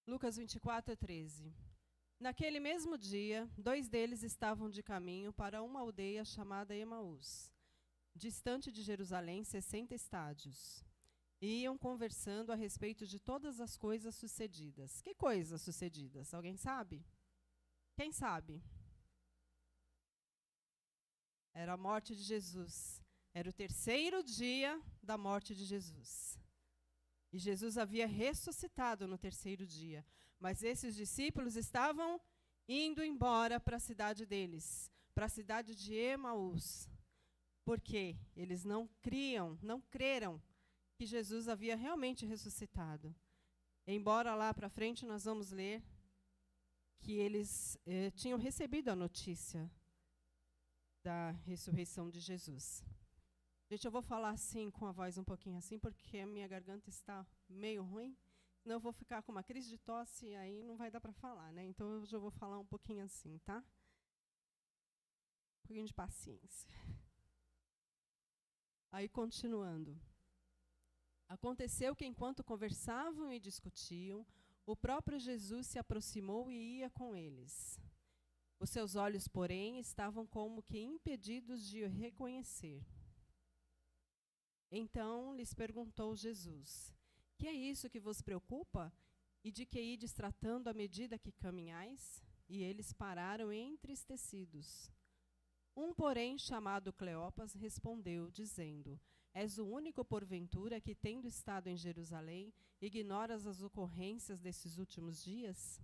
Lucas 24, 13. Naquele mesmo dia, 2 deles estavam de caminho para uma aldeia chamada Emaús, distante de Jerusalém 60 estádios. E iam conversando a respeito de todas as coisas sucedidas. Que coisas sucedidas? Alguém sabe? Quem sabe? Era a morte de Jesus. Era o 3º dia da morte de Jesus. E Jesus havia ressuscitado no 3º dia. Mas esses discípulos estavam indo embora para a cidade deles, para a cidade de Emaús. Porque eles não creram que Jesus havia realmente ressuscitado. Embora lá para frente nós vamos ler que eles tinham recebido a notícia da ressurreição de Jesus. Gente, eu vou falar assim, com a voz um pouquinho assim, porque a minha garganta está meio ruim. Senão eu vou ficar com uma crise de tosse e aí não vai dar para falar, né? Então eu já vou falar um pouquinho assim, tá? Um pouquinho de paciência. Aí, continuando. Aconteceu que, enquanto conversavam e discutiam, o próprio Jesus se aproximou e ia com eles. Os seus olhos, porém, estavam como que impedidos de o reconhecer. Então lhes perguntou Jesus: que é isso que vos preocupa? E de que ides tratando à medida que caminhais? E eles pararam entristecidos. Um, porém, chamado Cleopas, respondeu, dizendo: és o único, porventura, que, tendo estado em Jerusalém, ignoras as ocorrências desses últimos dias?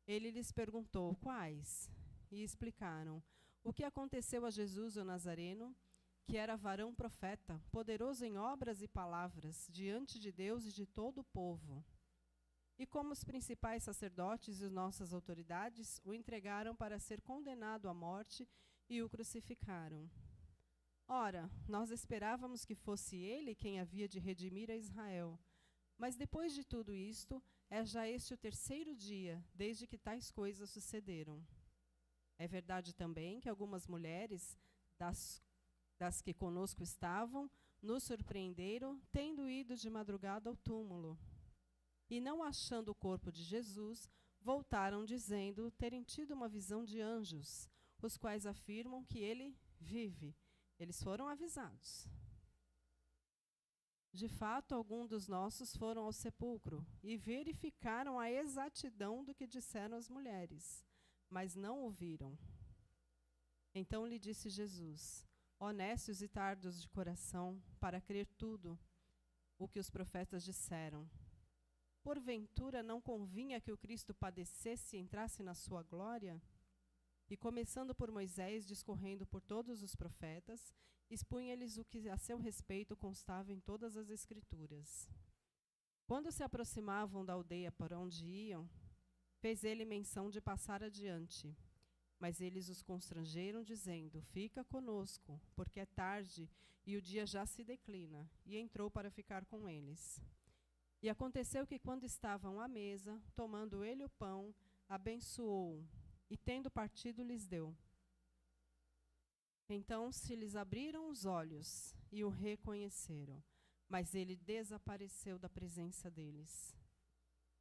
Ele lhes perguntou: quais? E explicaram: o que aconteceu a Jesus, o Nazareno, que era varão profeta, poderoso em obras e palavras, diante de Deus e de todo o povo. E como os principais sacerdotes e nossas autoridades o entregaram para ser condenado à morte e o crucificaram. Ora, nós esperávamos que fosse ele quem havia de redimir a Israel. Mas depois de tudo isto, é já este o 3º dia, desde que tais coisas sucederam. É verdade também que algumas mulheres, das que conosco estavam, nos surpreenderam, tendo ido de madrugada ao túmulo. E não achando o corpo de Jesus, voltaram dizendo terem tido uma visão de anjos, os quais afirmam que ele vive. Eles foram avisados. De fato, alguns dos nossos foram ao sepulcro e verificaram a exatidão do que disseram as mulheres, mas não ouviram. Então lhe disse Jesus: honestos e tardos de coração, para crer tudo o que os profetas disseram. Porventura não convinha que o Cristo padecesse e entrasse na sua glória? E começando por Moisés, discorrendo por todos os profetas, expunha-lhes o que a seu respeito constava em todas as Escrituras. Quando se aproximavam da aldeia para onde iam, fez ele menção de passar adiante. Mas eles os constrangeram, dizendo: fica conosco, porque é tarde e o dia já se declina. E entrou para ficar com eles. E aconteceu que, quando estavam à mesa, tomando ele o pão, abençoou-o, e tendo partido, lhes deu. Então se lhes abriram os olhos e o reconheceram, mas ele desapareceu da presença deles.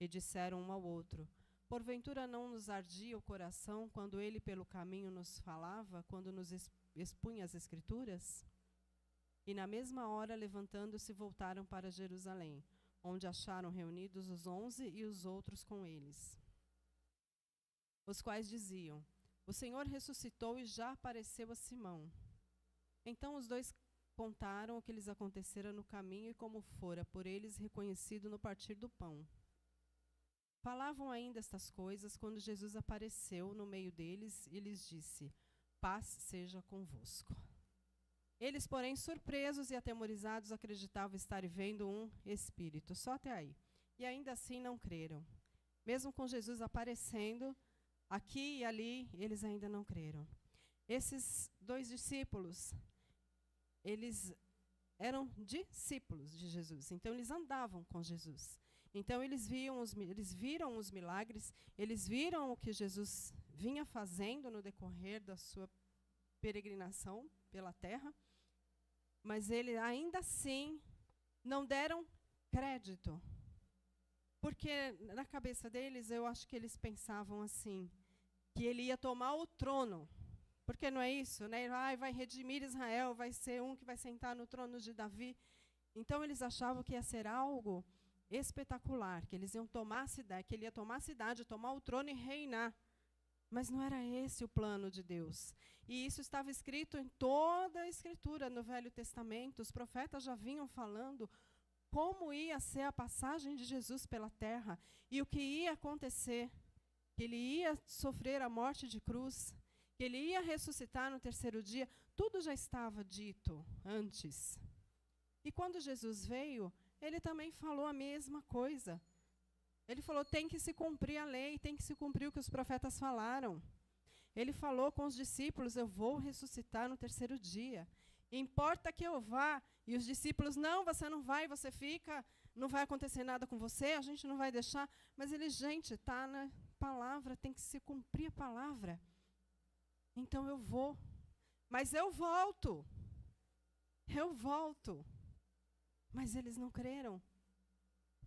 E disseram um ao outro: porventura não nos ardia o coração quando ele pelo caminho nos falava, quando nos expunha as Escrituras? E na mesma hora, levantando-se, voltaram para Jerusalém, onde acharam reunidos os 11 e os outros com eles, os quais diziam: o Senhor ressuscitou e já apareceu a Simão. Então os 2 contaram o que lhes acontecera no caminho e como fora por eles reconhecido no partir do pão. Falavam ainda estas coisas quando Jesus apareceu no meio deles e lhes disse: paz seja convosco. Eles, porém, surpresos e atemorizados, acreditavam estar vendo um espírito. Só até aí. E ainda assim não creram. Mesmo com Jesus aparecendo aqui e ali, eles ainda não creram. Esses 2 discípulos, eles eram discípulos de Jesus. Então, eles andavam com Jesus. Então, eles viram os milagres, eles viram o que Jesus vinha fazendo no decorrer da sua peregrinação pela terra, mas eles ainda assim não deram crédito. Porque na cabeça deles, eu acho que eles pensavam assim, que ele ia tomar o trono. Porque não é isso, né? Vai redimir Israel, vai ser um que vai sentar no trono de Davi. Então eles achavam que ia ser algo espetacular, que eles iam tomar a cidade, que ele ia tomar a cidade, tomar o trono e reinar. Mas não era esse o plano de Deus. E isso estava escrito em toda a Escritura, no Velho Testamento. Os profetas já vinham falando como ia ser a passagem de Jesus pela terra e o que ia acontecer, que ele ia sofrer a morte de cruz, que ele ia ressuscitar no terceiro dia. Tudo já estava dito antes. E quando Jesus veio, ele também falou a mesma coisa. Ele falou, tem que se cumprir a lei, tem que se cumprir o que os profetas falaram. Ele falou com os discípulos, eu vou ressuscitar no terceiro dia. Importa que eu vá. E os discípulos, não, você não vai, você fica, não vai acontecer nada com você, a gente não vai deixar. Mas ele, gente, está na palavra, tem que se cumprir a palavra. Então eu vou. Mas eu volto. Eu volto. Mas eles não creram.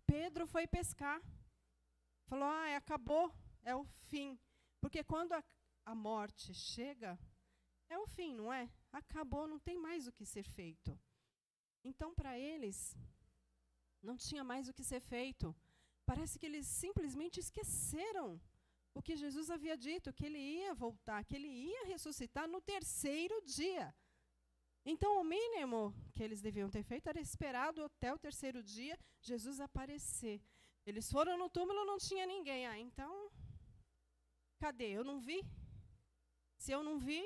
Pedro foi pescar. Falou, acabou, é o fim. Porque quando a morte chega, é o fim, não é? Acabou, não tem mais o que ser feito. Então, para eles, não tinha mais o que ser feito. Parece que eles simplesmente esqueceram o que Jesus havia dito, que ele ia voltar, que ele ia ressuscitar no terceiro dia. Então, o mínimo que eles deviam ter feito era esperado até o terceiro dia Jesus aparecer. Eles foram no túmulo, não tinha ninguém. Então, cadê? Eu não vi? Se eu não vi,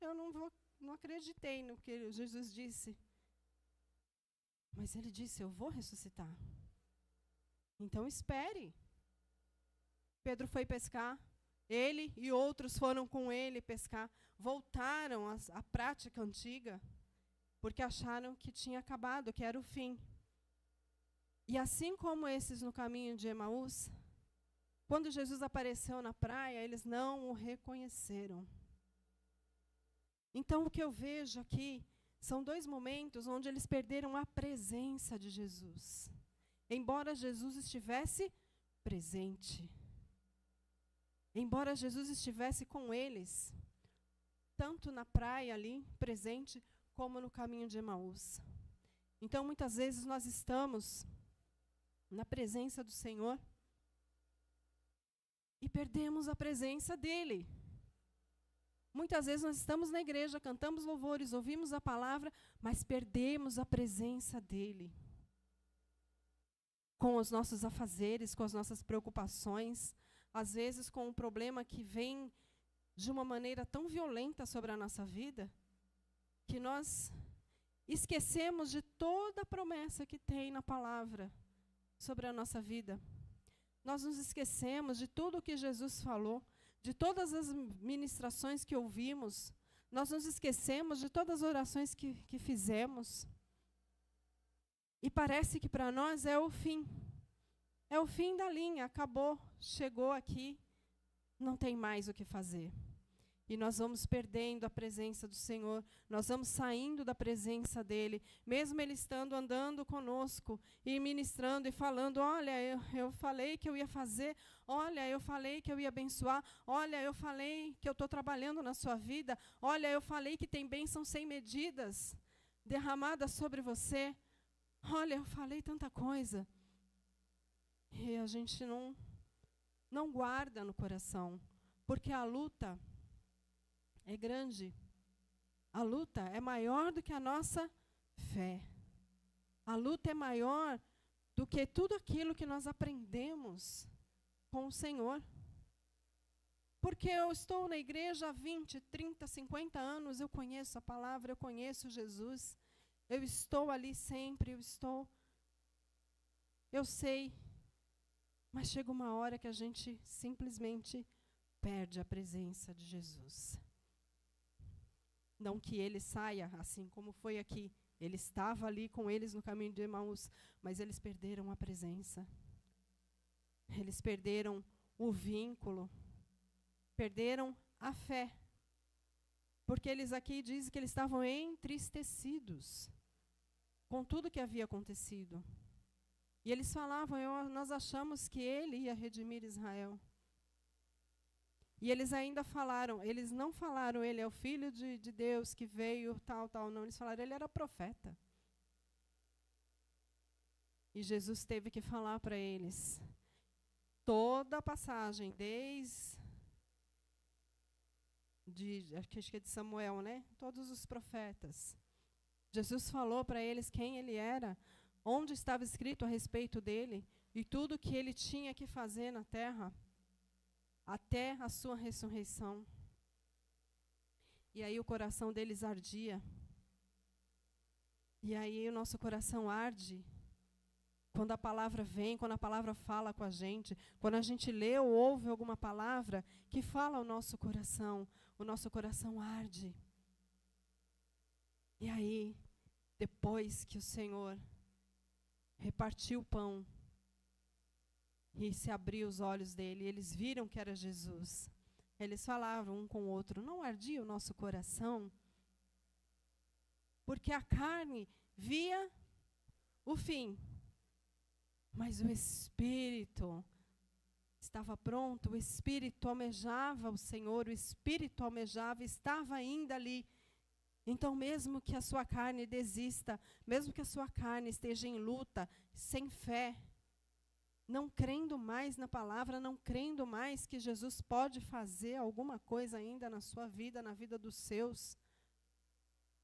eu não acreditei no que Jesus disse. Mas ele disse, eu vou ressuscitar. Então, espere. Pedro foi pescar. Ele e outros foram com ele pescar. Voltaram à prática antiga, porque acharam que tinha acabado, que era o fim. E assim como esses no caminho de Emaús, quando Jesus apareceu na praia, eles não o reconheceram. Então, o que eu vejo aqui são dois momentos onde eles perderam a presença de Jesus. Embora Jesus estivesse presente. Embora Jesus estivesse com eles, tanto na praia ali, presente, como no caminho de Emaús. Então, muitas vezes nós estamos na presença do Senhor e perdemos a presença dEle. Muitas vezes nós estamos na igreja, cantamos louvores, ouvimos a palavra, mas perdemos a presença dEle. Com os nossos afazeres, com as nossas preocupações, às vezes com um problema que vem de uma maneira tão violenta sobre a nossa vida, que nós esquecemos de toda a promessa que tem na palavra sobre a nossa vida. Nós nos esquecemos de tudo o que Jesus falou, de todas as ministrações que ouvimos. Nós nos esquecemos de todas as orações que fizemos. E parece que para nós é o fim. É o fim da linha, acabou, chegou aqui, não tem mais o que fazer. E nós vamos perdendo a presença do Senhor, nós vamos saindo da presença dEle, mesmo Ele estando andando conosco e ministrando e falando, olha, eu falei que eu ia fazer, olha, eu falei que eu ia abençoar, olha, eu falei que eu estou trabalhando na sua vida, olha, eu falei que tem bênção sem medidas derramadas sobre você, olha, eu falei tanta coisa. E a gente não guarda no coração, porque a luta é grande. A luta é maior do que a nossa fé. A luta é maior do que tudo aquilo que nós aprendemos com o Senhor. Porque eu estou na igreja há 20, 30, 50 anos, eu conheço a palavra, eu conheço Jesus. Eu estou ali sempre, eu sei. Mas chega uma hora que a gente simplesmente perde a presença de Jesus. Não que ele saia, assim como foi aqui. Ele estava ali com eles no caminho de Emaús, mas eles perderam a presença. Eles perderam o vínculo. Perderam a fé. Porque eles aqui dizem que eles estavam entristecidos com tudo que havia acontecido. E eles falavam, nós achamos que ele ia redimir Israel. E eles ainda falaram, eles não falaram, ele é o Filho de Deus que veio, tal, não. Eles falaram, ele era profeta. E Jesus teve que falar para eles, toda a passagem, desde acho que é de Samuel, né? Todos os profetas. Jesus falou para eles quem ele era, onde estava escrito a respeito dele, e tudo que ele tinha que fazer na terra, até a sua ressurreição. E aí o coração deles ardia. E aí o nosso coração arde quando a palavra vem, quando a palavra fala com a gente, quando a gente lê ou ouve alguma palavra que fala ao nosso coração, o nosso coração arde. E aí, depois que o Senhor repartiu o pão e se abriu os olhos dele, eles viram que era Jesus. Eles falavam um com o outro, não ardia o nosso coração? Porque a carne via o fim, mas o Espírito estava pronto, o Espírito almejava o Senhor, o Espírito almejava, estava ainda ali. Então, mesmo que a sua carne desista, mesmo que a sua carne esteja em luta, sem fé, não crendo mais na palavra, não crendo mais que Jesus pode fazer alguma coisa ainda na sua vida, na vida dos seus,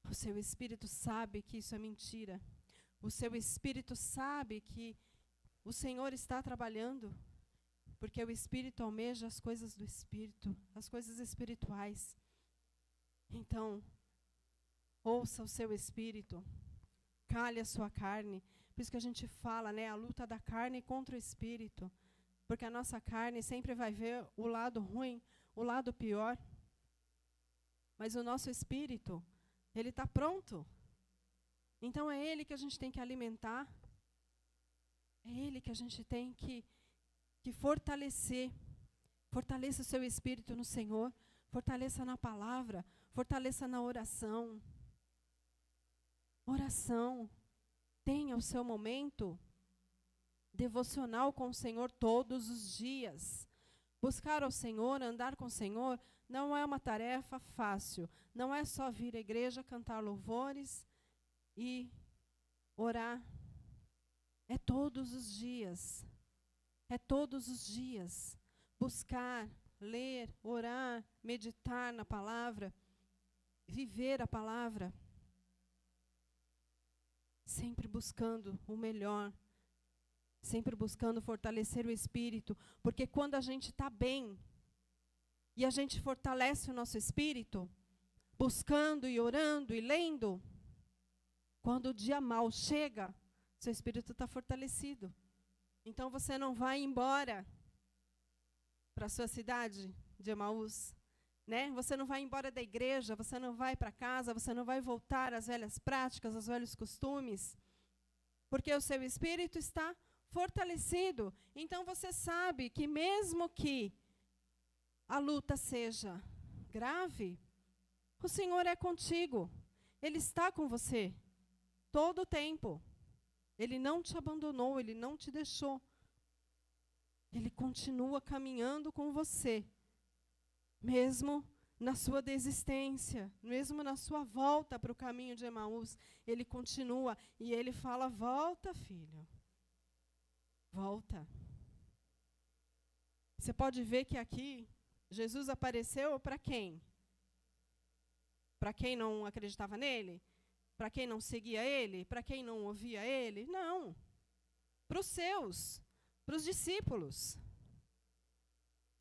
o seu espírito sabe que isso é mentira. O seu espírito sabe que o Senhor está trabalhando, porque o espírito almeja as coisas do espírito, as coisas espirituais. Então, ouça o seu espírito, cale a sua carne. Por isso que a gente fala, né, a luta da carne contra o espírito. Porque a nossa carne sempre vai ver o lado ruim, o lado pior. Mas o nosso espírito, ele está pronto. Então é ele que a gente tem que alimentar. É ele que a gente tem que fortalecer. Fortaleça o seu espírito no Senhor. Fortaleça na palavra. Fortaleça na oração. Oração. Tenha o seu momento devocional com o Senhor todos os dias. Buscar ao Senhor, andar com o Senhor, não é uma tarefa fácil. Não é só vir à igreja, cantar louvores e orar. É todos os dias. É todos os dias. Buscar, ler, orar, meditar na palavra, viver a palavra. Sempre buscando o melhor, sempre buscando fortalecer o espírito, porque quando a gente está bem, e a gente fortalece o nosso espírito, buscando e orando e lendo, quando o dia mau chega, seu espírito está fortalecido. Então você não vai embora para a sua cidade de Emaús, né? Você não vai embora da igreja, você não vai para casa, você não vai voltar às velhas práticas, aos velhos costumes, porque o seu espírito está fortalecido. Então você sabe que mesmo que a luta seja grave, o Senhor é contigo. Ele está com você todo o tempo. Ele não te abandonou, Ele não te deixou. Ele continua caminhando com você. Mesmo na sua desistência, mesmo na sua volta para o caminho de Emaús, Ele continua e Ele fala, volta, filho. Volta. Você pode ver que aqui, Jesus apareceu para quem? Para quem não acreditava nele? Para quem não seguia ele? Para quem não ouvia ele? Não. Para os seus, para os discípulos.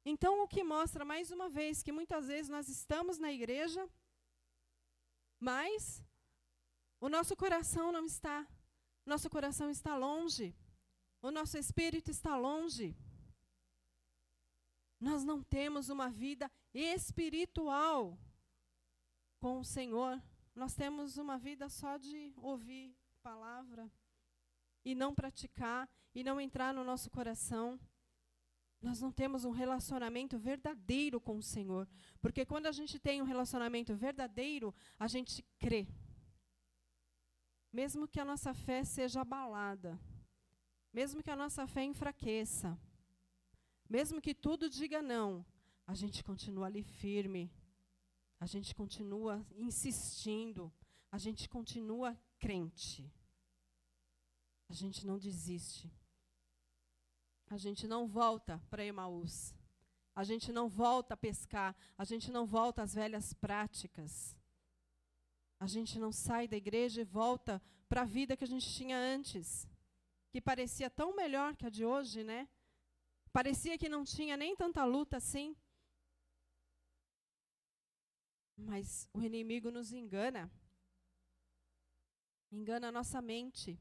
Então, o que mostra, mais uma vez, que muitas vezes nós estamos na igreja, mas o nosso coração não está. Nosso coração está longe. O nosso espírito está longe. Nós não temos uma vida espiritual com o Senhor. Nós temos uma vida só de ouvir palavra e não praticar e não entrar no nosso coração. Nós não temos um relacionamento verdadeiro com o Senhor. Porque quando a gente tem um relacionamento verdadeiro, a gente crê. Mesmo que a nossa fé seja abalada, mesmo que a nossa fé enfraqueça, mesmo que tudo diga não, a gente continua ali firme, a gente continua insistindo, a gente continua crente. A gente não desiste. A gente não volta para Emaús. A gente não volta a pescar. A gente não volta às velhas práticas. A gente não sai da igreja e volta para a vida que a gente tinha antes, que parecia tão melhor que a de hoje, né? Parecia que não tinha nem tanta luta assim. Mas o inimigo nos engana. Engana a nossa mente.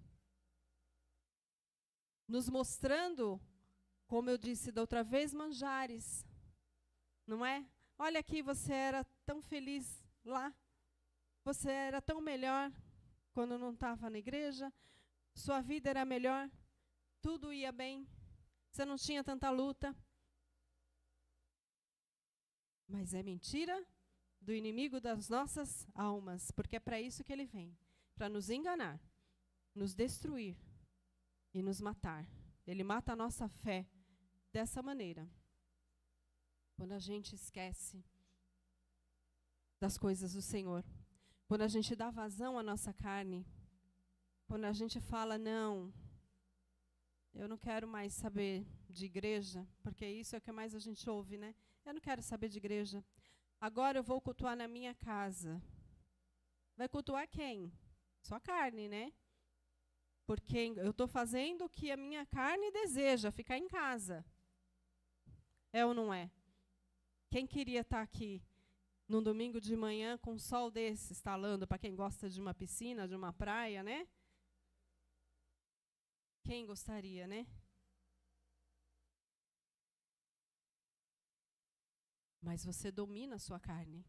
Nos mostrando, como eu disse da outra vez, manjares. Não é? Olha aqui, você era tão feliz lá. Você era tão melhor quando não estava na igreja. Sua vida era melhor. Tudo ia bem. Você não tinha tanta luta. Mas é mentira do inimigo das nossas almas. Porque é para isso que ele vem. Para nos enganar, nos destruir e nos matar. Ele mata a nossa fé dessa maneira. Quando a gente esquece das coisas do Senhor. Quando a gente dá vazão à nossa carne. Quando a gente fala, não, eu não quero mais saber de igreja, porque isso é o que mais a gente ouve, né? Eu não quero saber de igreja. Agora eu vou cultuar na minha casa. Vai cultuar quem? Sua carne, né? Porque eu estou fazendo o que a minha carne deseja, ficar em casa. É ou não é? Quem queria estar aqui num domingo de manhã com um sol desse estalando, para quem gosta de uma piscina, de uma praia, né? Quem gostaria, né? Mas você domina a sua carne.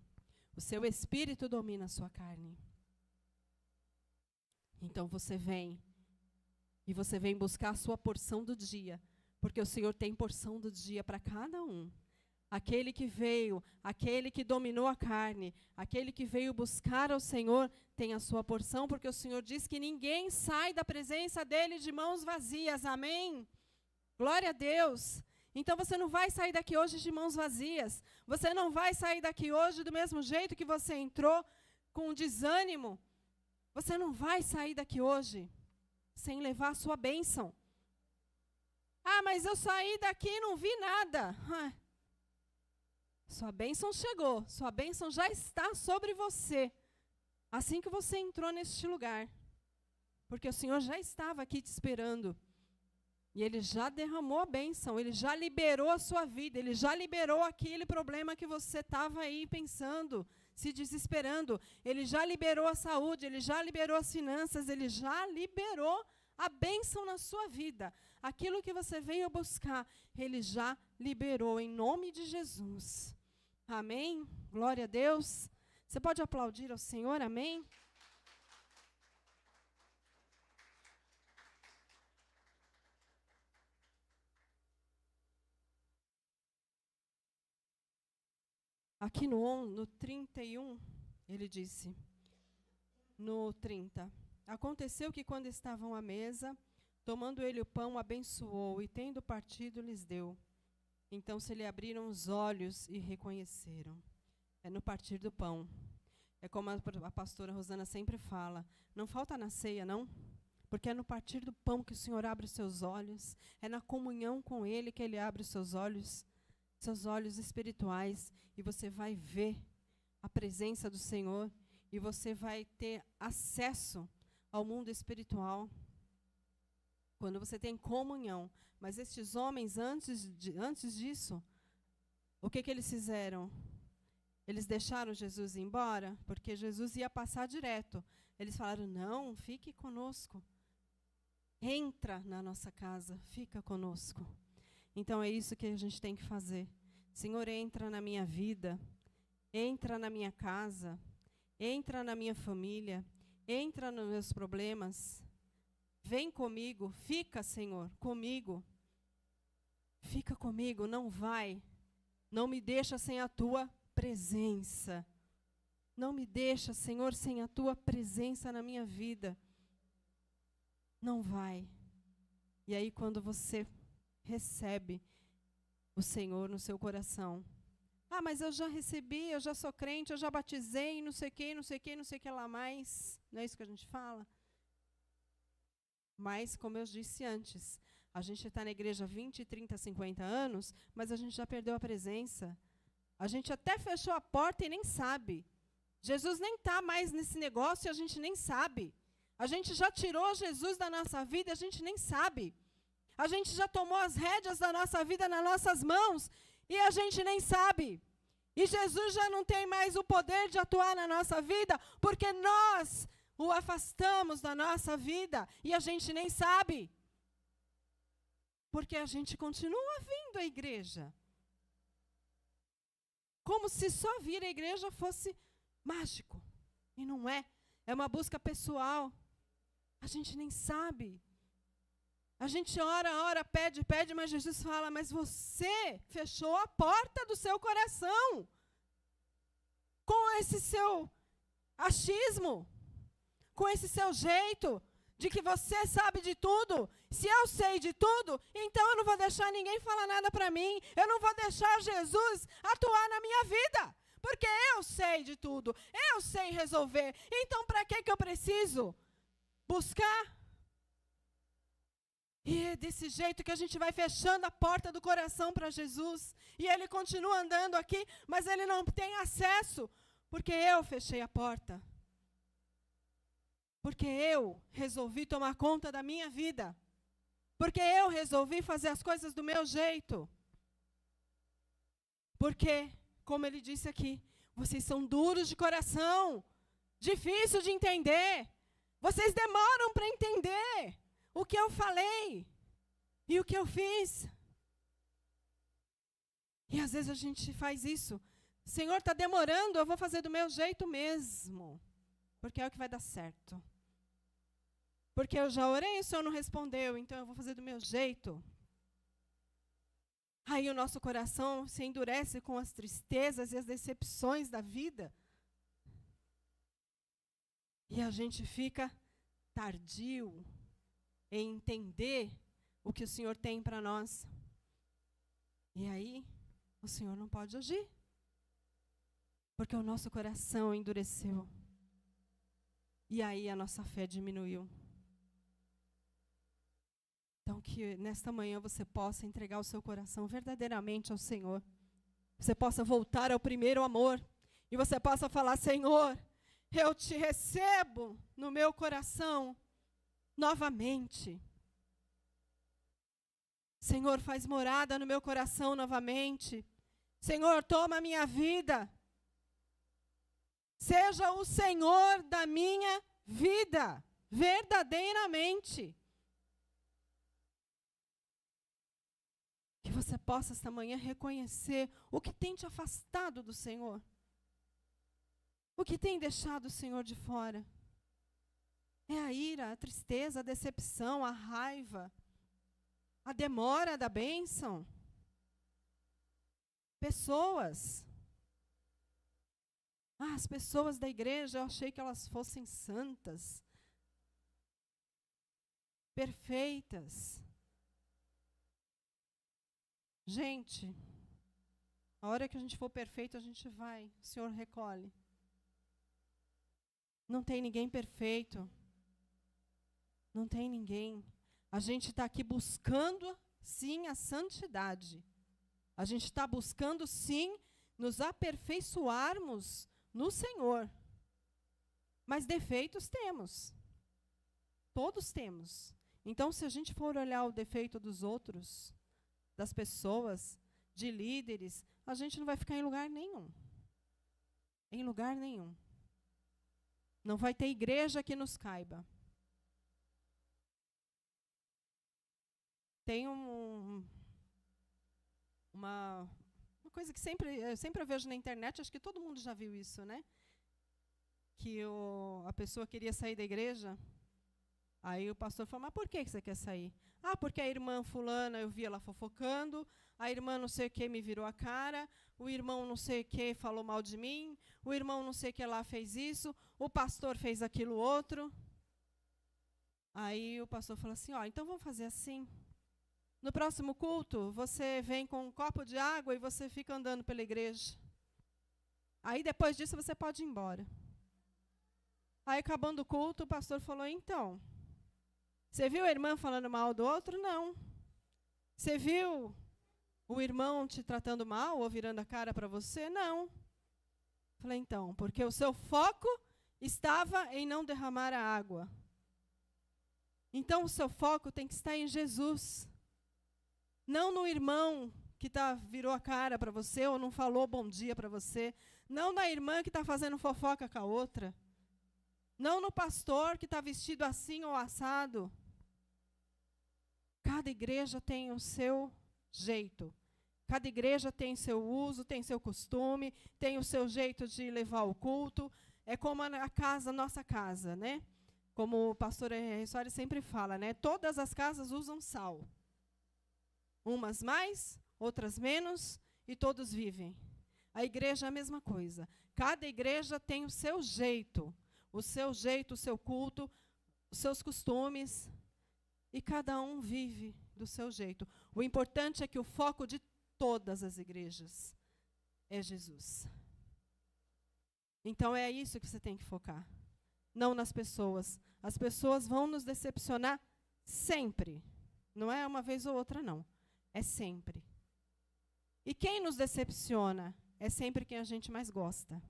O seu espírito domina a sua carne. Então você vem. E você vem buscar a sua porção do dia. Porque o Senhor tem porção do dia para cada um. Aquele que veio, aquele que dominou a carne, aquele que veio buscar ao Senhor, tem a sua porção, porque o Senhor diz que ninguém sai da presença dEle de mãos vazias. Amém? Glória a Deus. Então você não vai sair daqui hoje de mãos vazias. Você não vai sair daqui hoje do mesmo jeito que você entrou, com desânimo. Você não vai sair daqui hoje sem levar a sua bênção. Ah, mas eu saí daqui e não vi nada. Sua bênção chegou, sua bênção já está sobre você, assim que você entrou neste lugar. Porque o Senhor já estava aqui te esperando. E Ele já derramou a bênção, Ele já liberou a sua vida, Ele já liberou aquele problema que você estava aí pensando, se desesperando. Ele já liberou a saúde, Ele já liberou as finanças, Ele já liberou a bênção na sua vida. Aquilo que você veio buscar, Ele já liberou em nome de Jesus. Amém? Glória a Deus. Você pode aplaudir ao Senhor, amém? Aqui no 31, ele disse, no 30, aconteceu que quando estavam à mesa, tomando ele o pão, abençoou, e tendo partido, lhes deu. Então se lhe abriram os olhos e reconheceram. É no partir do pão. É como a pastora Rosana sempre fala, não falta na ceia, não? Porque é no partir do pão que o Senhor abre os seus olhos, é na comunhão com Ele que Ele abre os seus olhos espirituais, e você vai ver a presença do Senhor, e você vai ter acesso ao mundo espiritual, quando você tem comunhão. Mas estes homens, antes disso, o que eles fizeram? Eles deixaram Jesus ir embora, porque Jesus ia passar direto. Eles falaram, não, fique conosco. Entra na nossa casa, fica conosco. Então é isso que a gente tem que fazer. Senhor, entra na minha vida, entra na minha casa, entra na minha família, entra nos meus problemas. Vem comigo, fica, Senhor, comigo. Fica comigo, não vai. Não me deixa sem a tua presença. Não me deixa, Senhor, sem a tua presença na minha vida. Não vai. E aí, quando você recebe o Senhor no seu coração, ah, mas eu já recebi, eu já sou crente, eu já batizei, não sei o que, não sei o que, não sei o que lá mais. Não é isso que a gente fala? Mas, como eu disse antes, a gente está na igreja 20, 30, 50 anos, mas a gente já perdeu a presença. A gente até fechou a porta e nem sabe. Jesus nem está mais nesse negócio e a gente nem sabe. A gente já tirou Jesus da nossa vida e a gente nem sabe. A gente já tomou as rédeas da nossa vida nas nossas mãos e a gente nem sabe. E Jesus já não tem mais o poder de atuar na nossa vida porque nós o afastamos da nossa vida e a gente nem sabe. Porque a gente continua vindo à igreja. Como se só vir à igreja fosse mágico. E não é. É uma busca pessoal. A gente nem sabe. A gente ora, pede, mas Jesus fala, mas você fechou a porta do seu coração. Com esse seu achismo. Com esse seu jeito de que você sabe de tudo. Se eu sei de tudo, então eu não vou deixar ninguém falar nada para mim. Eu não vou deixar Jesus atuar na minha vida. Porque eu sei de tudo. Eu sei resolver. Então, para que eu preciso buscar? E é desse jeito que a gente vai fechando a porta do coração para Jesus. E ele continua andando aqui, mas ele não tem acesso. Porque eu fechei a porta. Porque eu resolvi tomar conta da minha vida. Porque eu resolvi fazer as coisas do meu jeito. Porque, como ele disse aqui, vocês são duros de coração, difícil de entender. Vocês demoram para entender o que eu falei e o que eu fiz. E às vezes a gente faz isso. Senhor, está demorando, eu vou fazer do meu jeito mesmo. Porque é o que vai dar certo. Porque eu já orei, o Senhor não respondeu, então eu vou fazer do meu jeito. Aí o nosso coração se endurece com as tristezas e as decepções da vida. E a gente fica tardio em entender o que o Senhor tem para nós. E aí o Senhor não pode agir. Porque o nosso coração endureceu. E aí a nossa fé diminuiu. Então que nesta manhã você possa entregar o seu coração verdadeiramente ao Senhor. Você possa voltar ao primeiro amor. E você possa falar, Senhor, eu te recebo no meu coração novamente. Senhor, faz morada no meu coração novamente. Senhor, toma a minha vida. Seja o Senhor da minha vida, verdadeiramente. Que você possa esta manhã reconhecer o que tem te afastado do Senhor. O que tem deixado o Senhor de fora. É a ira, a tristeza, a decepção, a raiva, a demora da bênção. Pessoas. As pessoas da igreja, eu achei que elas fossem santas, perfeitas. Gente, a hora que a gente for perfeito, a gente vai, o Senhor recolhe. Não tem ninguém perfeito. Não tem ninguém. A gente está aqui buscando, sim, a santidade. A gente está buscando, sim, nos aperfeiçoarmos no Senhor. Mas defeitos temos. Todos temos. Então, se a gente for olhar o defeito dos outros, das pessoas, de líderes, a gente não vai ficar em lugar nenhum. Em lugar nenhum. Não vai ter igreja que nos caiba. Tem uma coisa que sempre eu vejo na internet, acho que todo mundo já viu isso, né? Que a pessoa queria sair da igreja, aí o pastor falou, mas por que você quer sair? Ah, porque a irmã fulana, eu vi ela fofocando, a irmã não sei o que me virou a cara, o irmão não sei o que falou mal de mim, o irmão não sei o que lá fez isso, o pastor fez aquilo outro. Aí o pastor falou assim, então vamos fazer assim. No próximo culto, você vem com um copo de água e você fica andando pela igreja. Aí depois disso você pode ir embora. Aí acabando o culto, o pastor falou, então, você viu a irmã falando mal do outro? Não. Você viu o irmão te tratando mal ou virando a cara para você? Não. Falei, então, porque o seu foco estava em não derramar a água. Então o seu foco tem que estar em Jesus. Não no irmão que virou a cara para você ou não falou bom dia para você. Não na irmã que está fazendo fofoca com a outra. Não no pastor que está vestido assim ou assado. Cada igreja tem o seu jeito. Cada igreja tem seu uso, tem seu costume, tem o seu jeito de levar o culto. É como a casa, nossa casa, né? Como o pastor Ressori sempre fala, né? Todas as casas usam sal. Umas mais, outras menos, e todos vivem. A igreja é a mesma coisa. Cada igreja tem o seu jeito, o seu culto, os seus costumes, e cada um vive do seu jeito. O importante é que o foco de todas as igrejas é Jesus. Então é isso que você tem que focar, não nas pessoas. As pessoas vão nos decepcionar sempre. Não é uma vez ou outra, não. É sempre. E quem nos decepciona é sempre quem a gente mais gosta.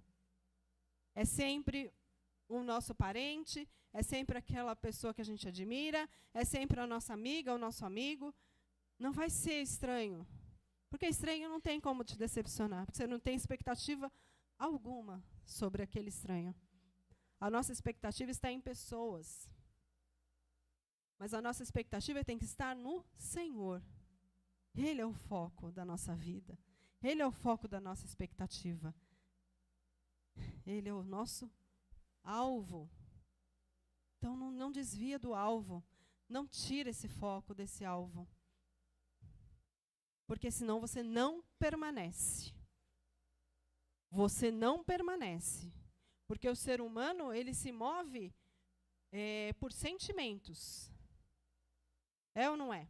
É sempre o nosso parente, é sempre aquela pessoa que a gente admira, é sempre a nossa amiga, o nosso amigo. Não vai ser estranho. Porque estranho não tem como te decepcionar, porque você não tem expectativa alguma sobre aquele estranho. A nossa expectativa está em pessoas. Mas a nossa expectativa tem que estar no Senhor. Ele é o foco da nossa vida. Ele é o foco da nossa expectativa. Ele é o nosso alvo. Então não desvia do alvo. Não tira esse foco desse alvo. Porque senão você não permanece. Você não permanece. Porque o ser humano, ele se move por sentimentos. É ou não é?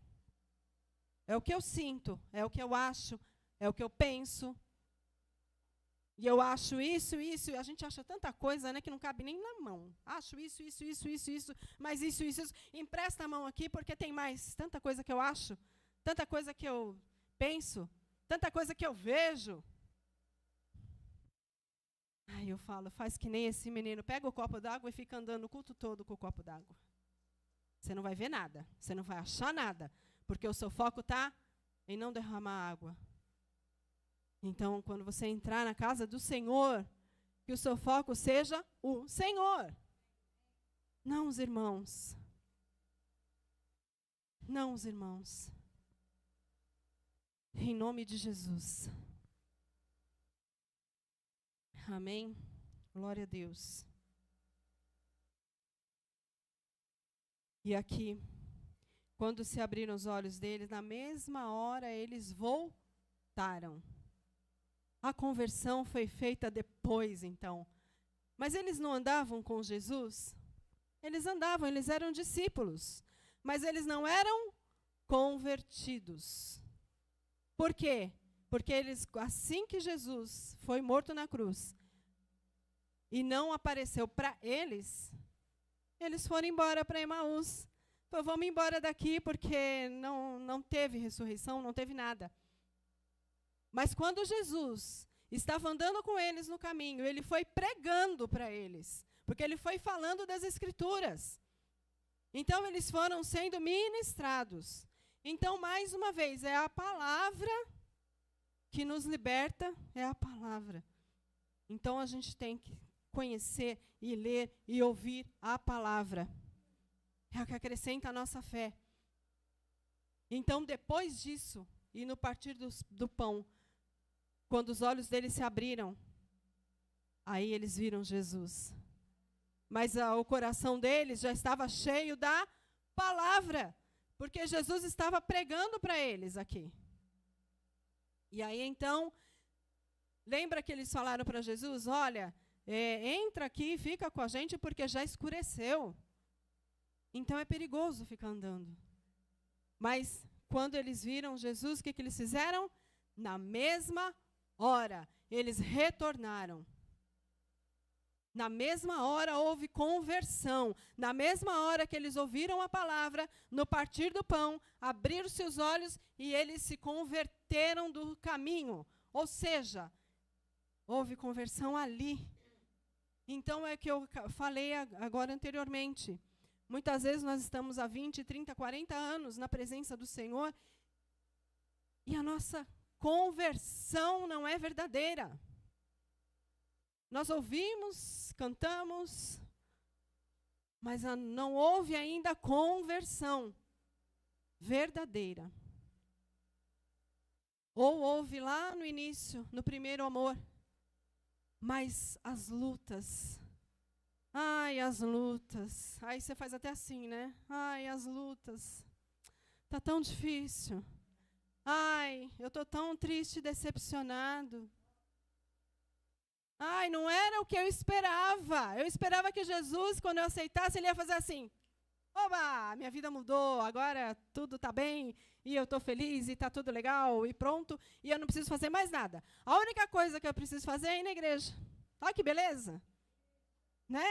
É o que eu sinto, é o que eu acho, é o que eu penso. E eu acho isso, e a gente acha tanta coisa, né, que não cabe nem na mão. Acho isso, mas isso. Empresta a mão aqui porque tem mais tanta coisa que eu acho, tanta coisa que eu penso, tanta coisa que eu vejo. Aí eu falo, faz que nem esse menino, pega o copo d'água e fica andando o culto todo com o copo d'água. Você não vai ver nada, você não vai achar nada, porque o seu foco está em não derramar água. Então, quando você entrar na casa do Senhor, que o seu foco seja o Senhor. Não os irmãos. Não os irmãos. Em nome de Jesus. Amém? Glória a Deus. E aqui, quando se abriram os olhos deles, na mesma hora eles voltaram. A conversão foi feita depois, então. Mas eles não andavam com Jesus? Eles andavam, eles eram discípulos. Mas eles não eram convertidos. Por quê? Porque eles, assim que Jesus foi morto na cruz e não apareceu para eles, eles foram embora para Emaús. Então, vamos embora daqui porque não teve ressurreição, não teve nada. Mas quando Jesus estava andando com eles no caminho, ele foi pregando para eles, porque ele foi falando das Escrituras. Então, eles foram sendo ministrados. Então, mais uma vez, é a palavra que nos liberta, é a palavra. Então, a gente tem que conhecer e ler e ouvir a palavra. É o que acrescenta a nossa fé. Então, depois disso, e no partir do pão, quando os olhos deles se abriram, aí eles viram Jesus. Mas o coração deles já estava cheio da palavra, porque Jesus estava pregando para eles aqui. E aí, então, lembra que eles falaram para Jesus, olha, entra aqui e fica com a gente porque já escureceu. Então é perigoso ficar andando. Mas quando eles viram Jesus, o que eles fizeram? Na mesma hora, eles retornaram. Na mesma hora houve conversão. Na mesma hora que eles ouviram a palavra, no partir do pão, abriram seus olhos e eles se converteram do caminho. Ou seja, houve conversão ali. Então é que eu falei agora anteriormente. Muitas vezes nós estamos há 20, 30, 40 anos na presença do Senhor e a nossa conversão não é verdadeira. Nós ouvimos, cantamos, mas não houve ainda conversão verdadeira. Ou houve lá no início, no primeiro amor, mas as lutas. Ai, as lutas. Aí você faz até assim, né? Ai, as lutas. Tá tão difícil. Ai, eu tô tão triste e decepcionado. Ai, não era o que eu esperava. Eu esperava que Jesus, quando eu aceitasse, ele ia fazer assim. Oba, minha vida mudou, agora tudo está bem, e eu estou feliz, e está tudo legal, e pronto, e eu não preciso fazer mais nada. A única coisa que eu preciso fazer é ir na igreja. Olha que beleza. Né?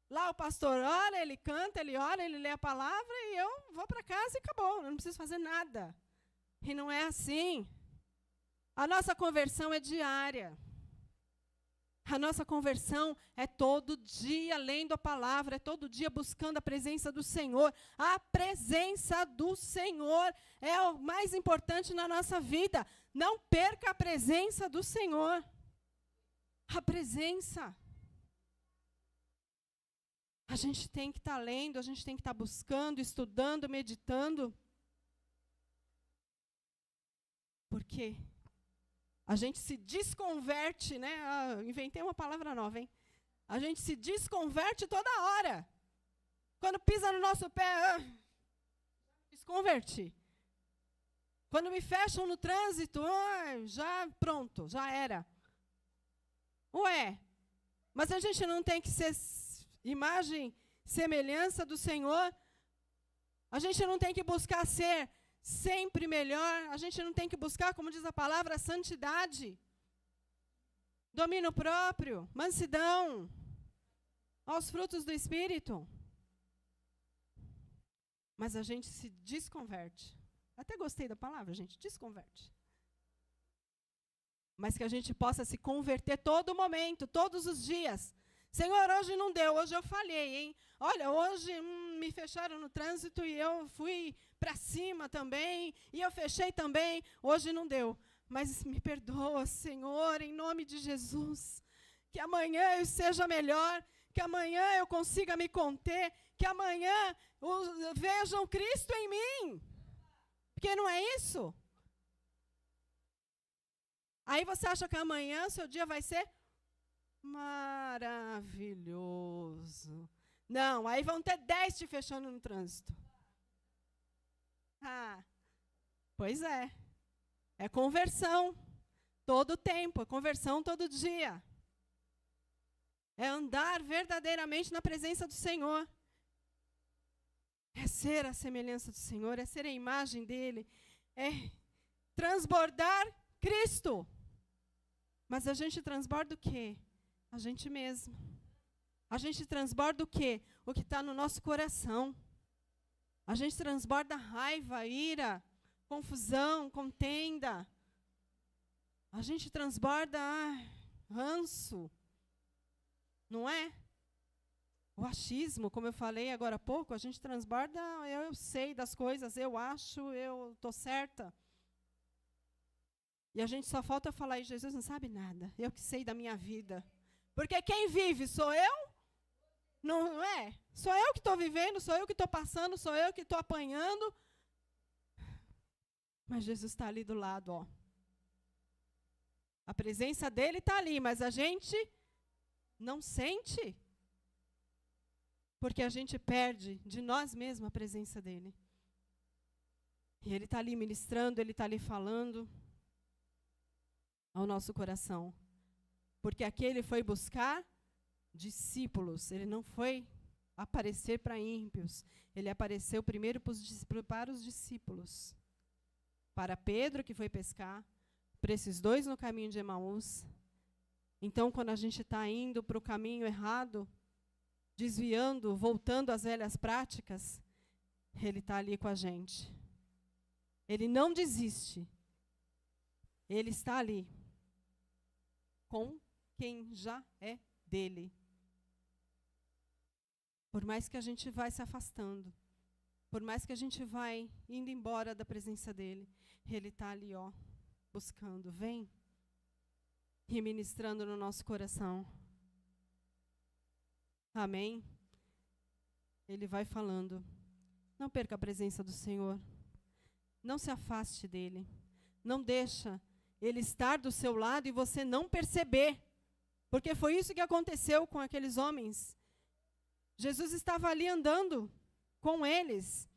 Lá o pastor ora, ele canta, ele ora, ele lê a palavra, e eu vou para casa e acabou, eu não preciso fazer nada. E não é assim. A nossa conversão é diária. A nossa conversão é todo dia lendo a palavra, é todo dia buscando a presença do Senhor. A presença do Senhor é o mais importante na nossa vida. Não perca a presença do Senhor. A presença. A gente tem que estar lendo, a gente tem que estar buscando, estudando, meditando. Por quê? A gente se desconverte, né? Inventei uma palavra nova, hein? A gente se desconverte toda hora. Quando pisa no nosso pé, desconverti. Quando me fecham no trânsito, já pronto, já era. Ué, mas a gente não tem que ser imagem, semelhança do Senhor? A gente não tem que buscar ser sempre melhor, a gente não tem que buscar, como diz a palavra, santidade, domínio próprio, mansidão, aos frutos do Espírito. Mas a gente se desconverte. Até gostei da palavra, gente, desconverte. Mas que a gente possa se converter todo momento, todos os dias. Senhor, hoje não deu, hoje eu falhei, hein? Olha, hoje me fecharam no trânsito e eu fui para cima também, e eu fechei também, hoje não deu. Mas me perdoa, Senhor, em nome de Jesus, que amanhã eu seja melhor, que amanhã eu consiga me conter, que amanhã vejam Cristo em mim. Porque não é isso? Aí você acha que amanhã seu dia vai ser maravilhoso. Não, aí vão ter 10 te fechando no trânsito. Pois é. É conversão. Todo tempo, é conversão todo dia. É andar verdadeiramente na presença do Senhor. É ser a semelhança do Senhor, é ser a imagem dele. É transbordar Cristo. Mas a gente transborda o quê? A gente mesmo. A gente transborda o quê? O que está no nosso coração. A gente transborda raiva, ira, confusão, contenda. A gente transborda ranço. Não é? O achismo, como eu falei agora há pouco, a gente transborda, eu sei das coisas, eu acho, eu estou certa. E a gente só falta falar, e Jesus não sabe nada, eu que sei da minha vida. Porque quem vive sou eu? Não é? Sou eu que estou vivendo, sou eu que estou passando, sou eu que estou apanhando. Mas Jesus está ali do lado, ó. A presença dele está ali, mas a gente não sente. Porque a gente perde de nós mesmos a presença dele. E ele está ali ministrando, ele está ali falando ao nosso coração. Porque aqui ele foi buscar discípulos, ele não foi aparecer para ímpios. Ele apareceu primeiro para os discípulos. Para Pedro, que foi pescar, para esses dois no caminho de Emaús. Então, quando a gente está indo para o caminho errado, desviando, voltando às velhas práticas, ele está ali com a gente. Ele não desiste. Ele está ali com quem já é dele. Por mais que a gente vai se afastando, por mais que a gente vai indo embora da presença dele, ele está ali, ó, buscando, vem, e ministrando no nosso coração. Amém? Ele vai falando. Não perca a presença do Senhor. Não se afaste dele. Não deixa ele estar do seu lado e você não perceber. Porque foi isso que aconteceu com aqueles homens. Jesus estava ali andando com eles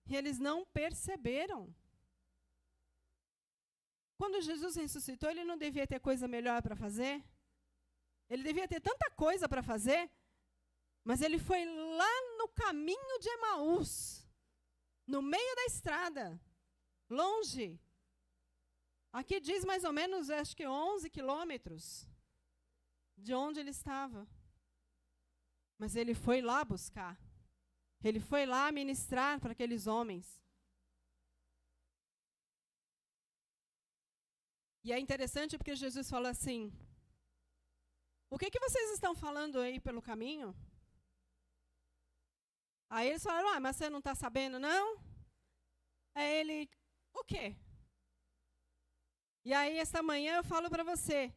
e eles não perceberam. Quando Jesus ressuscitou, ele não devia ter coisa melhor para fazer? Ele devia ter tanta coisa para fazer, mas ele foi lá no caminho de Emaús, no meio da estrada, longe. Aqui diz mais ou menos, acho que 11 quilômetros de onde ele estava. Mas ele foi lá buscar. Ele foi lá ministrar para aqueles homens. E é interessante porque Jesus falou assim: o que vocês estão falando aí pelo caminho? Aí eles falaram: mas você não está sabendo, não? Aí ele: o quê? E aí, esta manhã eu falo para você,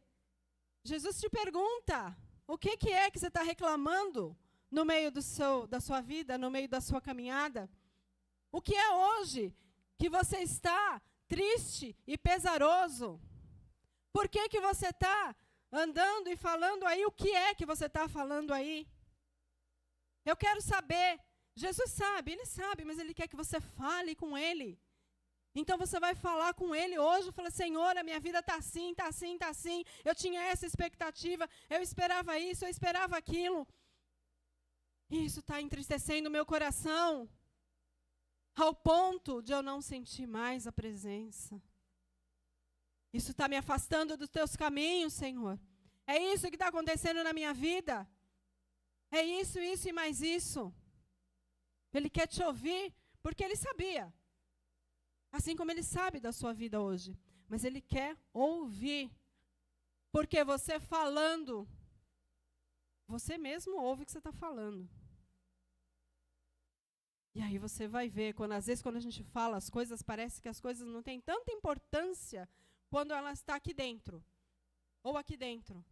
Jesus te pergunta, o que é que você está reclamando no meio da sua vida, no meio da sua caminhada? O que é hoje que você está triste e pesaroso? Por que você está andando e falando aí? O que é que você está falando aí? Eu quero saber. Jesus sabe, Ele sabe, mas Ele quer que você fale com Ele. Então você vai falar com Ele hoje, fala: Senhor, a minha vida está assim, está assim, está assim. Eu tinha essa expectativa, eu esperava isso, eu esperava aquilo. Isso está entristecendo o meu coração, ao ponto de eu não sentir mais a presença. Isso está me afastando dos teus caminhos, Senhor. É isso que está acontecendo na minha vida. É isso e mais isso. Ele quer te ouvir, porque Ele sabia. Assim como Ele sabe da sua vida hoje. Mas Ele quer ouvir. Porque você falando, você mesmo ouve o que você está falando. E aí você vai ver, às vezes quando a gente fala as coisas, parece que as coisas não têm tanta importância quando ela está aqui dentro. Ou aqui dentro.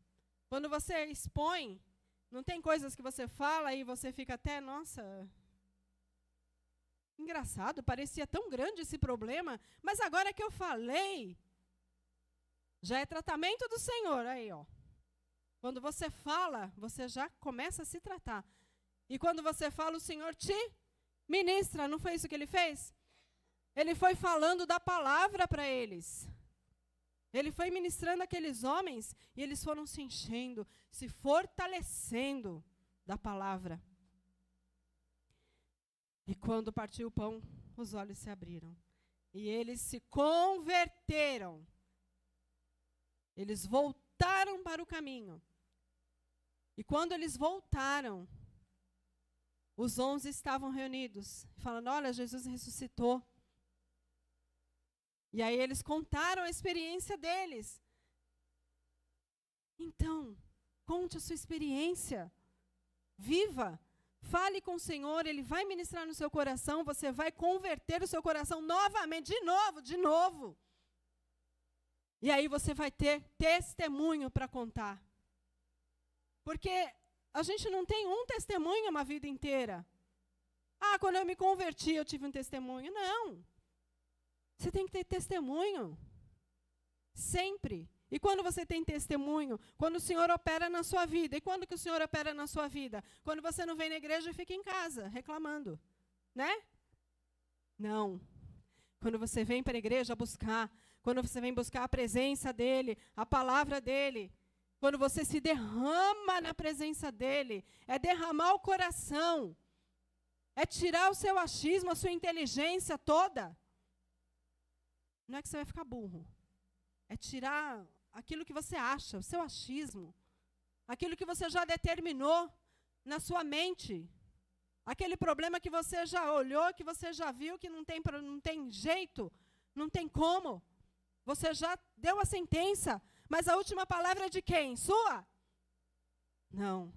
Quando você expõe, não tem coisas que você fala e você fica até, nossa, engraçado, parecia tão grande esse problema, mas agora que eu falei, já é tratamento do Senhor. Aí, ó. Quando você fala, você já começa a se tratar. E quando você fala, o Senhor te ministra. Não foi isso que Ele fez? Ele foi falando da palavra para eles. Ele foi ministrando aqueles homens e eles foram se enchendo, se fortalecendo da palavra. E quando partiu o pão, os olhos se abriram. E eles se converteram. Eles voltaram para o caminho. E quando eles voltaram, os 11 estavam reunidos, falando: olha, Jesus ressuscitou. E aí eles contaram a experiência deles. Então, conte a sua experiência. Viva. Fale com o Senhor, Ele vai ministrar no seu coração, você vai converter o seu coração novamente, de novo. E aí você vai ter testemunho para contar. Porque a gente não tem um testemunho uma vida inteira. Ah, quando eu me converti eu tive um testemunho. Não. Você tem que ter testemunho. Sempre. E quando você tem testemunho, quando o Senhor opera na sua vida, e quando que o Senhor opera na sua vida? Quando você não vem na igreja e fica em casa, reclamando, né? Não. Quando você vem para a igreja buscar, quando você vem buscar a presença dEle, a palavra dEle, Quando você se derrama na presença dele, é derramar o coração, é tirar o seu achismo, a sua inteligência toda. Não é que você vai ficar burro, é tirar aquilo que você acha, o seu achismo, aquilo que você já determinou na sua mente, aquele problema que você já olhou, que você já viu, que não tem jeito, não tem como. Você já deu a sentença, mas a última palavra é de quem? Sua? Não,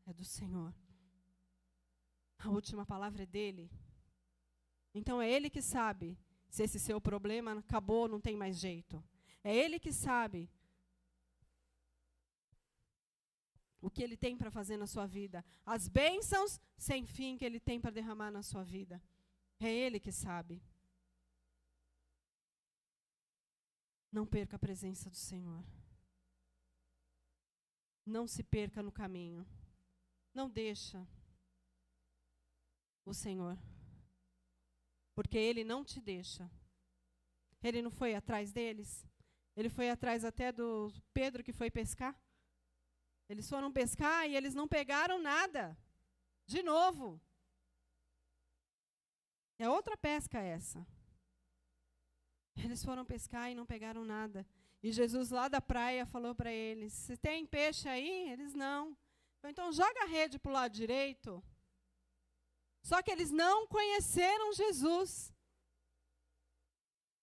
é do Senhor. A última palavra é dele. Então é ele que sabe se esse seu problema acabou, não tem mais jeito. É ele que sabe o que ele tem para fazer na sua vida. As bênçãos sem fim que ele tem para derramar na sua vida. É ele que sabe. Não perca a presença do Senhor. Não se perca no caminho. Não deixa o Senhor. Porque Ele não te deixa. Ele não foi atrás deles? Ele foi atrás até do Pedro que foi pescar? Eles foram pescar e eles não pegaram nada. De novo. É outra pesca essa. Eles foram pescar e não pegaram nada. E Jesus lá da praia falou para eles, se tem peixe aí? Eles não. Então joga a rede para o lado direito. Só que eles não conheceram Jesus.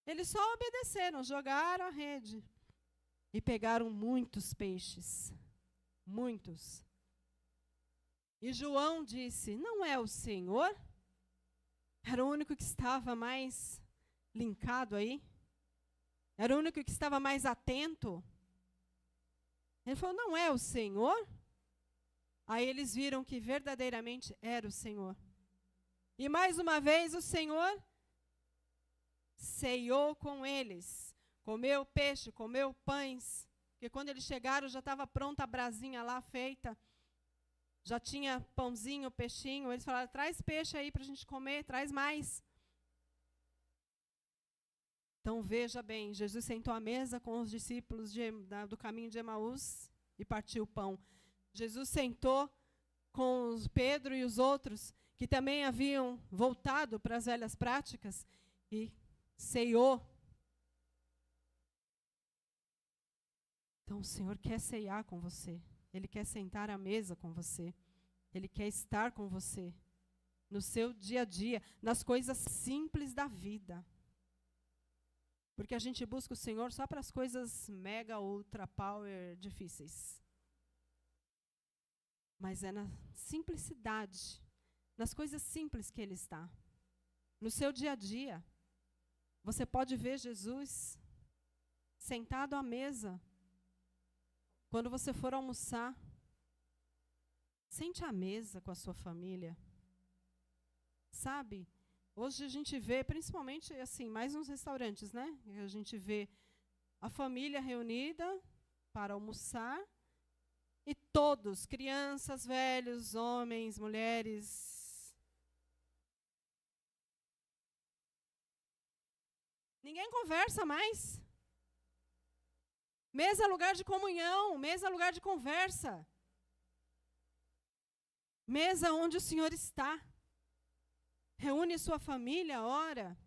Eles só obedeceram, jogaram a rede. E pegaram muitos peixes. Muitos. E João disse, não é o Senhor? Era o único que estava mais linkado aí. Era o único que estava mais atento. Ele falou, não é o Senhor? Aí eles viram que verdadeiramente era o Senhor. E mais uma vez o Senhor ceiou com eles. Comeu peixe, comeu pães. Porque quando eles chegaram já estava pronta a brasinha lá feita. Já tinha pãozinho, peixinho. Eles falaram, traz peixe aí para a gente comer, traz mais. Então veja bem, Jesus sentou à mesa com os discípulos do caminho de Emaús e partiu o pão. Jesus sentou com os Pedro e os outros que também haviam voltado para as velhas práticas e ceiou. Então o Senhor quer ceiar com você. Ele quer sentar à mesa com você. Ele quer estar com você no seu dia a dia, nas coisas simples da vida. Porque a gente busca o Senhor só para as coisas mega, ultra, power, difíceis. Mas é na simplicidade, nas coisas simples que Ele está. No seu dia a dia, você pode ver Jesus sentado à mesa. Quando você for almoçar, sente à mesa com a sua família. Sabe? Hoje a gente vê, principalmente assim, mais nos restaurantes, né? A gente vê a família reunida para almoçar e todos, crianças, velhos, homens, mulheres. Ninguém conversa mais. Mesa é lugar de comunhão, mesa é lugar de conversa. Mesa onde o Senhor está. Reúne sua família, ora,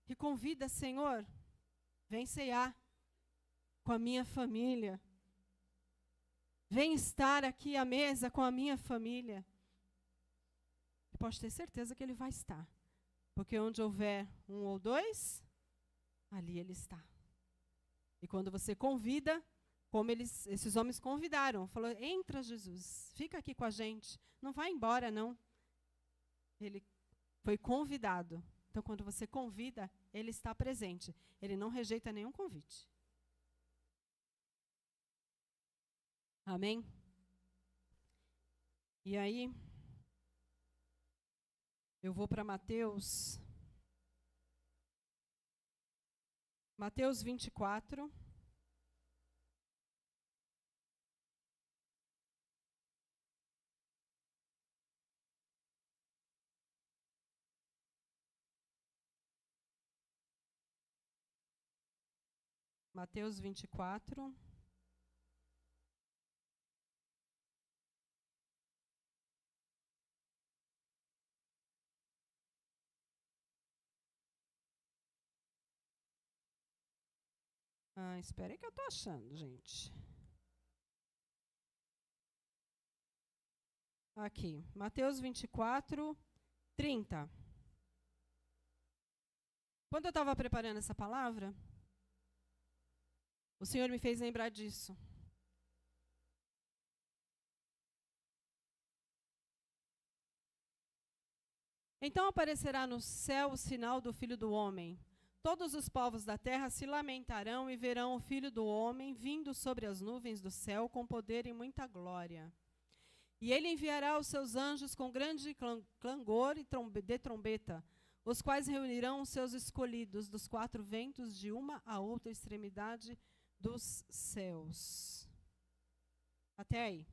e convida, Senhor, vem ceiar com a minha família. Vem estar aqui à mesa com a minha família. E pode ter certeza que Ele vai estar. Porque onde houver um ou dois, ali Ele está. E quando você convida, como esses homens convidaram, falou, entra Jesus, fica aqui com a gente, não vai embora não. Ele foi convidado. Então, quando você convida, Ele está presente. Ele não rejeita nenhum convite. Amém? E aí, eu vou para Mateus 24. Mateus 24. Espera aí que eu estou achando, gente. Aqui, Mateus 24, 30. Quando eu estava preparando essa palavra, o Senhor me fez lembrar disso. Então aparecerá no céu o sinal do Filho do Homem. Todos os povos da terra se lamentarão e verão o Filho do Homem vindo sobre as nuvens do céu com poder e muita glória. E ele enviará os seus anjos com grande clangor e de trombeta, os quais reunirão os seus escolhidos dos quatro ventos de uma a outra extremidade dos céus. Até aí.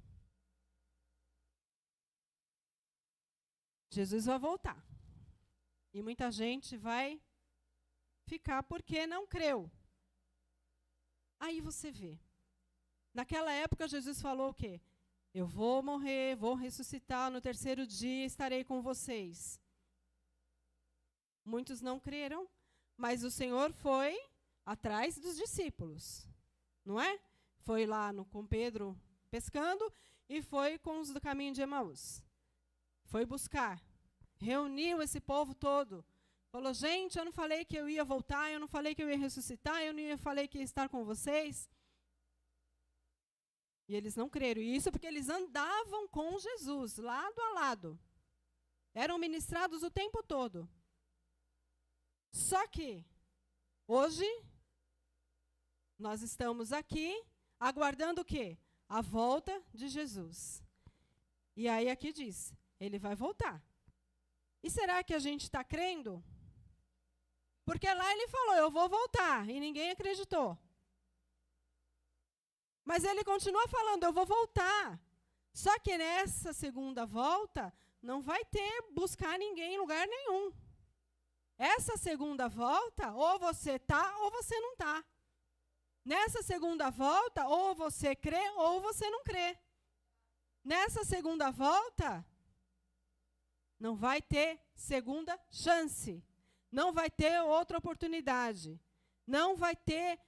Jesus vai voltar. E muita gente vai ficar porque não creu. Aí você vê. Naquela época Jesus falou o quê? Eu vou morrer, vou ressuscitar, no terceiro dia estarei com vocês. Muitos não creram, mas o Senhor foi atrás dos discípulos, não é? Foi lá com Pedro pescando e foi com os do caminho de Emaús. Foi buscar, reuniu esse povo todo. Falou, gente, eu não falei que eu ia voltar, eu não falei que eu ia ressuscitar, eu não falei que ia estar com vocês. E eles não creram. E isso porque eles andavam com Jesus, lado a lado. Eram ministrados o tempo todo. Só que, hoje, nós estamos aqui aguardando o quê? A volta de Jesus. E aí aqui diz, ele vai voltar. E será que a gente está crendo? Porque lá ele falou, eu vou voltar, e ninguém acreditou. Mas ele continua falando, eu vou voltar. Só que nessa segunda volta, não vai ter buscar ninguém em lugar nenhum. Essa segunda volta, ou você está ou você não está. Nessa segunda volta, ou você crê ou você não crê. Nessa segunda volta, não vai ter segunda chance. Não vai ter outra oportunidade. Não vai ter...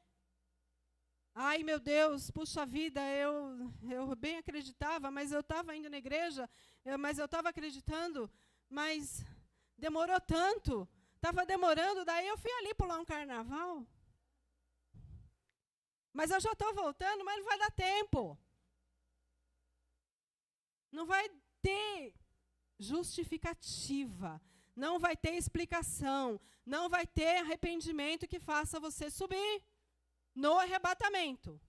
Ai, meu Deus, puxa vida, eu bem acreditava, mas eu estava indo na igreja, mas eu estava acreditando, mas demorou tanto, estava demorando, daí eu fui ali pular um carnaval. Mas eu já estou voltando, mas não vai dar tempo. Não vai ter justificativa, não vai ter explicação, não vai ter arrependimento que faça você subir no arrebatamento.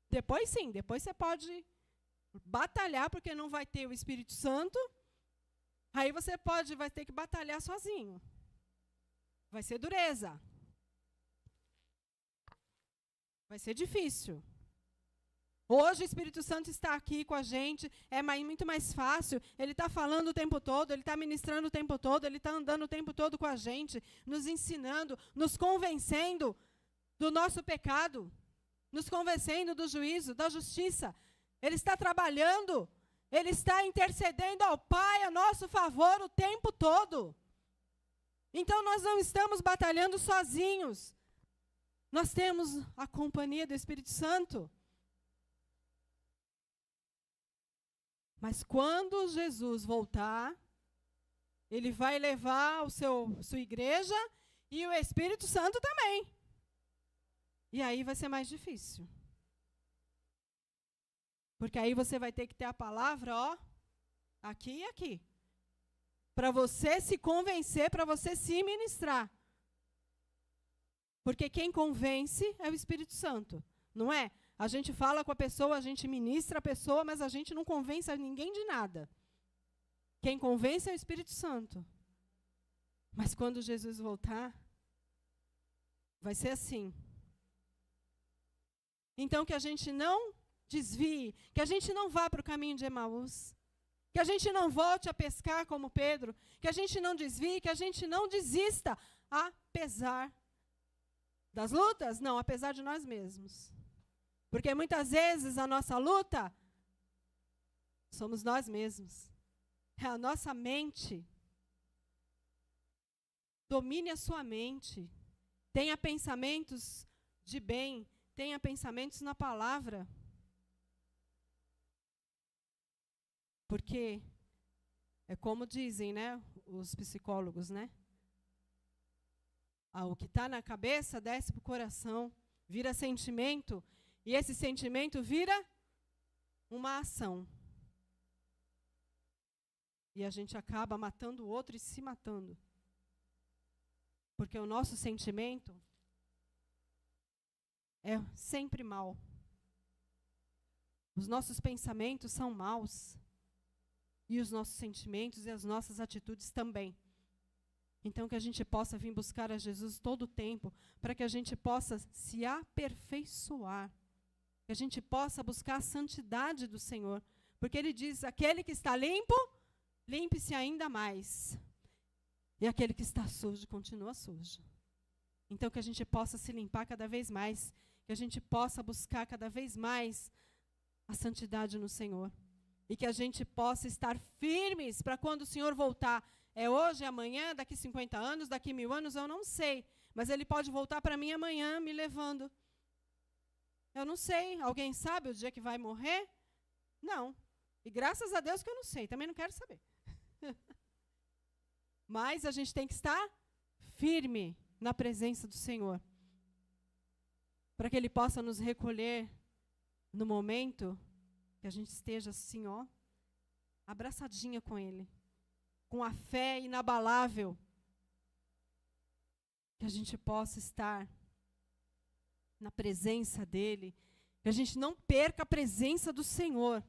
Depois sim, depois você pode batalhar, porque não vai ter o Espírito Santo, aí você vai ter que batalhar sozinho. Vai ser dureza. Vai ser difícil. Hoje o Espírito Santo está aqui com a gente, é muito mais fácil, ele está falando o tempo todo, ele está ministrando o tempo todo, ele está andando o tempo todo com a gente, nos ensinando, nos convencendo do nosso pecado, nos convencendo do juízo, da justiça. Ele está trabalhando, ele está intercedendo ao Pai a nosso favor o tempo todo. Então nós não estamos batalhando sozinhos. Nós temos a companhia do Espírito Santo. Mas quando Jesus voltar, ele vai levar sua igreja e o Espírito Santo também. E aí vai ser mais difícil. Porque aí você vai ter que ter a palavra, ó, aqui e aqui. Para você se convencer, para você se ministrar. Porque quem convence é o Espírito Santo, não é? A gente fala com a pessoa, a gente ministra a pessoa, mas a gente não convence a ninguém de nada. Quem convence é o Espírito Santo. Mas quando Jesus voltar, vai ser assim. Então, que a gente não desvie, que a gente não vá para o caminho de Emaús, que a gente não volte a pescar como Pedro, que a gente não desvie, que a gente não desista, apesar das lutas, não, apesar de nós mesmos. Porque muitas vezes a nossa luta somos nós mesmos. É a nossa mente. Domine a sua mente. Tenha pensamentos de bem, tenha pensamentos na palavra. Porque é como dizem, né, os psicólogos, né? O que está na cabeça desce para o coração, vira sentimento, e esse sentimento vira uma ação. E a gente acaba matando o outro e se matando. Porque o nosso sentimento é sempre mal. Os nossos pensamentos são maus. E os nossos sentimentos e as nossas atitudes também. Então, que a gente possa vir buscar a Jesus todo o tempo, para que a gente possa se aperfeiçoar. Que a gente possa buscar a santidade do Senhor. Porque Ele diz, aquele que está limpo, limpe-se ainda mais. E aquele que está sujo, continua sujo. Então, que a gente possa se limpar cada vez mais. Que a gente possa buscar cada vez mais a santidade no Senhor. E que a gente possa estar firmes para quando o Senhor voltar. É hoje, é amanhã, daqui 50 anos, daqui 1000 anos, eu não sei. Mas Ele pode voltar para mim amanhã, me levando. Eu não sei. Alguém sabe o dia que vai morrer? Não. E graças a Deus que eu não sei. Também não quero saber. Mas a gente tem que estar firme na presença do Senhor. Para que Ele possa nos recolher no momento que a gente esteja assim, ó, abraçadinha com Ele. Com a fé inabalável. Que a gente possa estar na presença dEle. Que a gente não perca a presença do Senhor.